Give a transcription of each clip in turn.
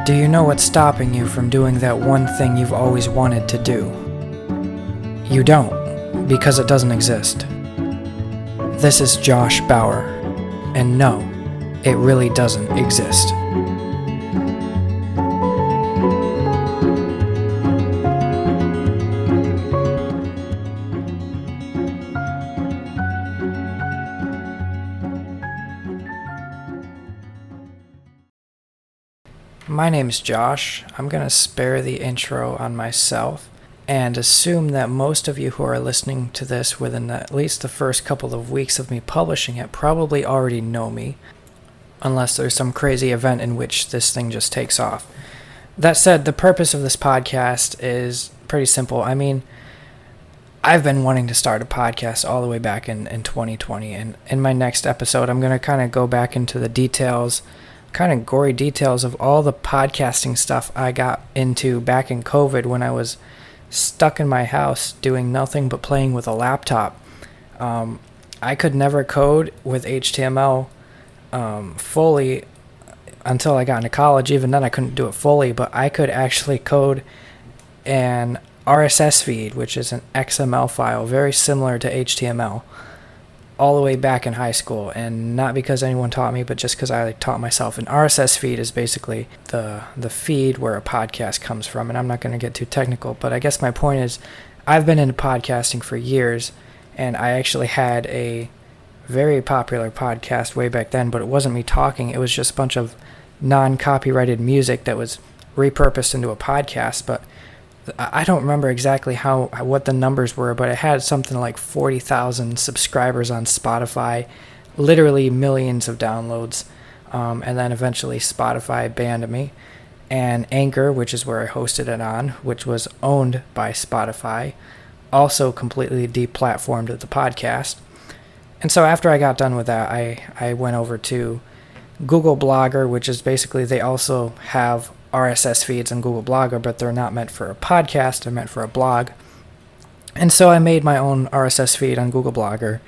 Do you know what's stopping you from doing that one thing you've always wanted to do? You don't, because it doesn't exist. This is Josh Bauer, and no, it really doesn't exist. My name's Josh. I'm going to spare the intro on myself and assume that most of you who are listening to this within at least the first couple of weeks of me publishing it probably already know me, unless there's some crazy event in which this thing just takes off. That said, the purpose of this podcast is pretty simple. I mean, I've been wanting to start a podcast all the way back in 2020, and in my next episode, I'm going to kind of go back into the details, kind of gory details of all the podcasting stuff I got into back in COVID when I was stuck in my house doing nothing but playing with a laptop. I could never code with HTML fully until I got into college. Even then I couldn't do it fully, but I could actually code an RSS feed, which is an XML file very similar to HTML, all the way back in high school. And not because anyone taught me, but just because I taught myself. An RSS feed is basically the feed where a podcast comes from, and I'm not going to get too technical, but I guess my point is I've been into podcasting for years, and I actually had a very popular podcast way back then, but it wasn't me talking. It was just a bunch of non-copyrighted music that was repurposed into a podcast. But I don't remember exactly what the numbers were, but it had something like 40,000 subscribers on Spotify, literally millions of downloads, and then eventually Spotify banned me. And Anchor, which is where I hosted it on, which was owned by Spotify, also completely deplatformed the podcast. And so after I got done with that, I went over to Google Blogger, which is basically, they also have RSS feeds on Google Blogger, but they're not meant for a podcast, they're meant for a blog. And so I made my own RSS feed on Google Blogger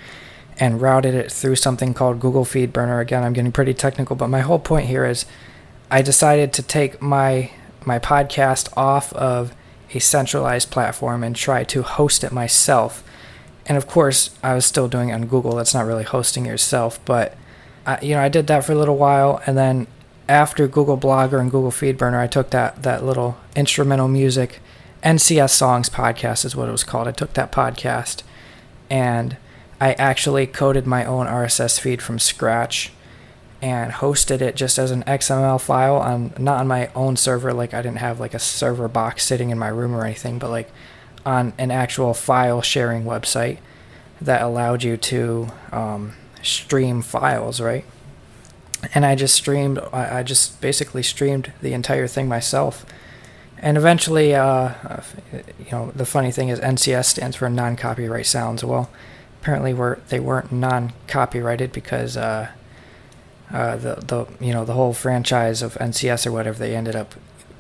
and routed it through something called Google FeedBurner. Again, I'm getting pretty technical, but my whole point here is I decided to take my podcast off of a centralized platform and try to host it myself. And of course, I was still doing it on Google. That's not really hosting yourself, but I did that for a little while, and then after Google Blogger and Google FeedBurner, I took that little instrumental music, NCS Songs podcast is what it was called. I took that podcast and I actually coded my own RSS feed from scratch and hosted it just as an XML file not on my own server. Like, I didn't have like a server box sitting in my room or anything, but like on an actual file sharing website that allowed you to stream files, right? And I just basically streamed the entire thing myself. And eventually, the funny thing is NCS stands for non-copyright sounds. Well, apparently they weren't non-copyrighted because the whole franchise of NCS or whatever, they ended up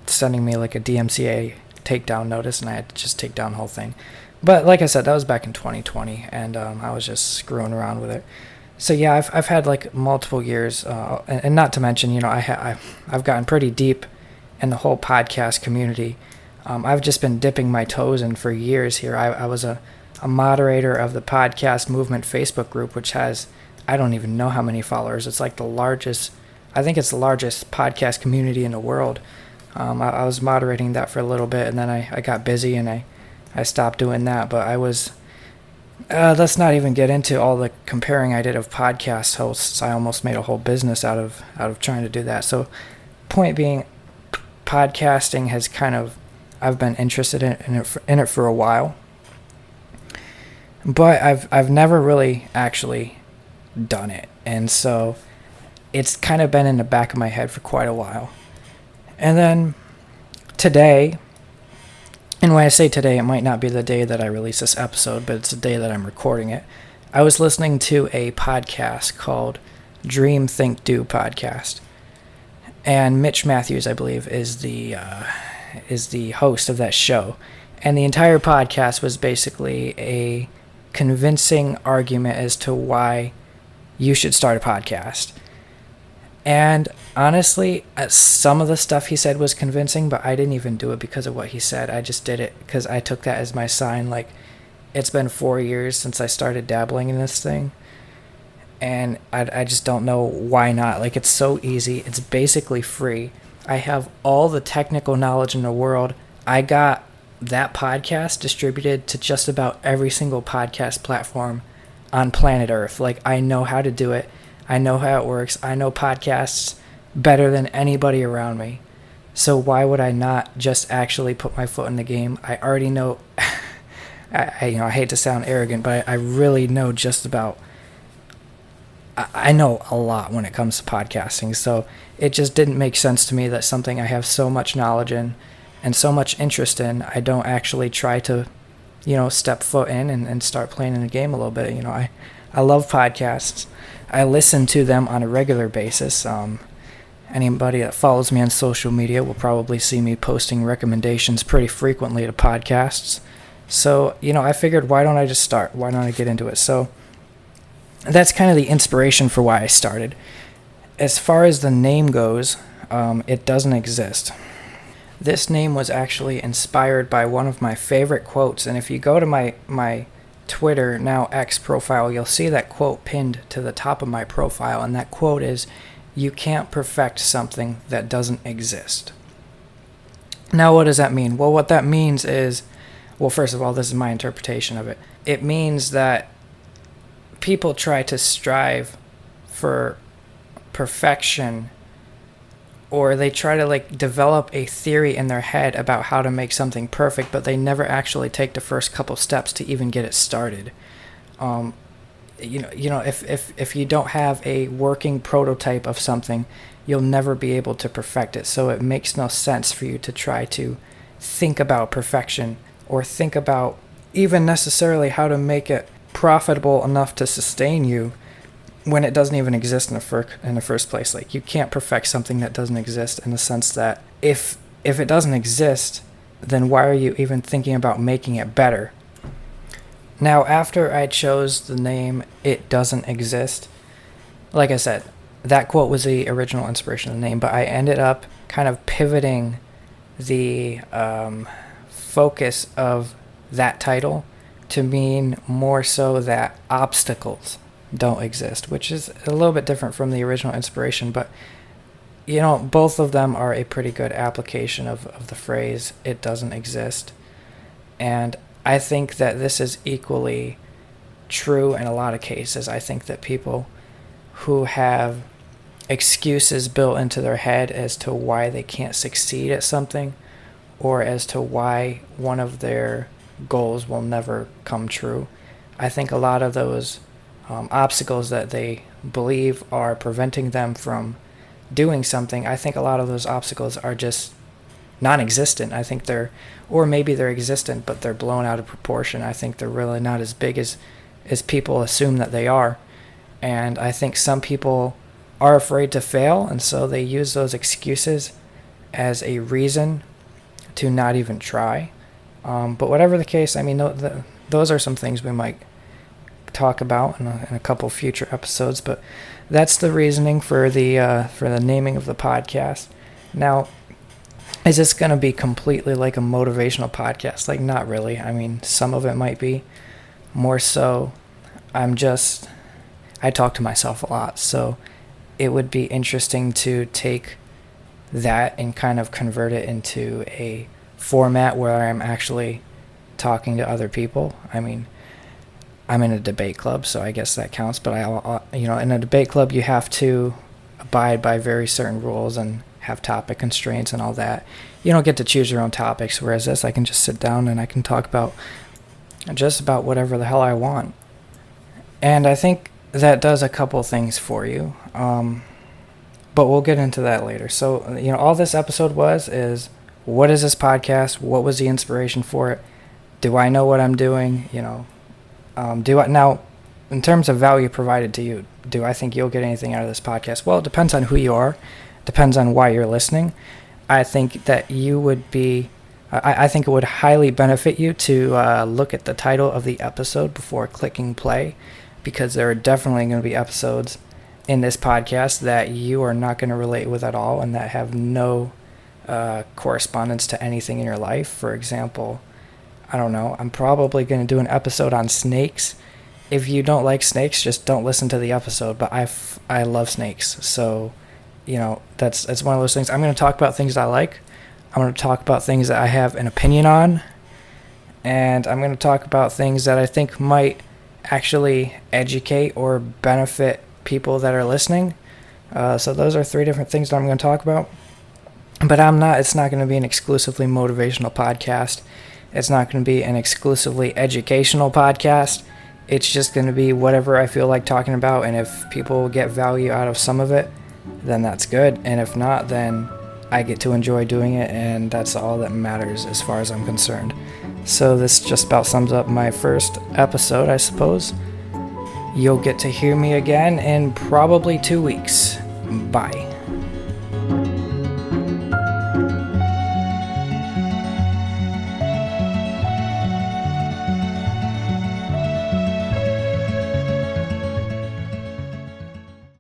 sending me like a DMCA takedown notice, and I had to just take down the whole thing. But like I said, that was back in 2020, and I was just screwing around with it. So yeah, I've had like multiple years, and not to mention, I've gotten pretty deep in the whole podcast community. I've just been dipping my toes in for years here. I was a moderator of the Podcast Movement Facebook group, which has, I don't even know how many followers. It's like I think it's the largest podcast community in the world. I was moderating that for a little bit, and then I got busy and I stopped doing that. But I was... let's not even get into all the comparing I did of podcast hosts. I almost made a whole business out of trying to do that. So, point being, podcasting has I've been interested in it for a while, but I've never really actually done it, and so it's kind of been in the back of my head for quite a while. And then today. And when I say today, it might not be the day that I release this episode, but it's the day that I'm recording it. I was listening to a podcast called Dream, Think, Do podcast. And Mitch Matthews, I believe, is the host of that show. And the entire podcast was basically a convincing argument as to why you should start a podcast. And honestly, some of the stuff he said was convincing, but I didn't even do it because of what he said. I just did it because I took that as my sign. Like, it's been 4 years since I started dabbling in this thing, and I just don't know why not. Like, it's so easy. It's basically free. I have all the technical knowledge in the world. I got that podcast distributed to just about every single podcast platform on planet Earth. Like, I know how to do it. I know how it works. I know podcasts better than anybody around me. So why would I not just actually put my foot in the game? I already know. I hate to sound arrogant, but I really know just about. I know a lot when it comes to podcasting. So it just didn't make sense to me that something I have so much knowledge in and so much interest in, I don't actually try to, step foot in and start playing in the game a little bit. I love podcasts. I listen to them on a regular basis. Anybody that follows me on social media will probably see me posting recommendations pretty frequently to podcasts. So, I figured, why don't I just start? Why don't I get into it? So that's kind of the inspiration for why I started. As far as the name goes, it doesn't exist. This name was actually inspired by one of my favorite quotes, and if you go to my Twitter, now X profile, you'll see that quote pinned to the top of my profile, and that quote is, "You can't perfect something that doesn't exist." Now, what does that mean? Well, what that means is, well, first of all, this is my interpretation of it. It means that people try to strive for perfection, or they try to develop a theory in their head about how to make something perfect, but they never actually take the first couple steps to even get it started. If you don't have a working prototype of something, you'll never be able to perfect it. So it makes no sense for you to try to think about perfection or think about even necessarily how to make it profitable enough to sustain you when it doesn't even exist in the first place. Like, you can't perfect something that doesn't exist, in the sense that if it doesn't exist, then why are you even thinking about making it better? Now, after I chose the name "It Doesn't Exist," like I said, that quote was the original inspiration of the name, but I ended up kind of pivoting the focus of that title to mean more so that obstacles don't exist, which is a little bit different from the original inspiration, but both of them are a pretty good application of the phrase "it doesn't exist." And I think that this is equally true in a lot of cases. I think that people who have excuses built into their head as to why they can't succeed at something, or as to why one of their goals will never come true, I think a lot of those obstacles that they believe are preventing them from doing something, I think a lot of those obstacles are just non-existent. I think or maybe they're existent, but they're blown out of proportion. I think they're really not as big as people assume that they are. And I think some people are afraid to fail, and so they use those excuses as a reason to not even try. But whatever the case, I mean, those are some things we might talk about in a couple future episodes, but that's the reasoning for the naming of the podcast. Now, is this going to be completely like a motivational podcast? Like, not really. I mean, some of it might be. More so, I talk to myself a lot, so it would be interesting to take that and kind of convert it into a format where I'm actually talking to other people. I mean, I'm in a debate club, so I guess that counts, but in a debate club, you have to abide by very certain rules and have topic constraints and all that. You don't get to choose your own topics, whereas this, I can just sit down and I can talk about just about whatever the hell I want. And I think that does a couple things for you, but we'll get into that later. So, all this episode is, what is this podcast? What was the inspiration for it? Do I know what I'm doing? Now, in terms of value provided to you, do I think you'll get anything out of this podcast? Well, it depends on who you are. Depends on why you're listening. I think that you would be, I think it would highly benefit you to look at the title of the episode before clicking play, because there are definitely going to be episodes in this podcast that you are not going to relate with at all and that have no correspondence to anything in your life. For example, I don't know, I'm probably going to do an episode on snakes. If you don't like snakes, just don't listen to the episode, but I love snakes. So, that's one of those things. I'm going to talk about things I like. I'm going to talk about things that I have an opinion on. And I'm going to talk about things that I think might actually educate or benefit people that are listening. So those are 3 different things that I'm going to talk about. But it's not going to be an exclusively motivational podcast. It's not going to be an exclusively educational podcast. It's just going to be whatever I feel like talking about. And if people get value out of some of it, then that's good. And if not, then I get to enjoy doing it. And that's all that matters as far as I'm concerned. So this just about sums up my first episode, I suppose. You'll get to hear me again in probably 2 weeks. Bye.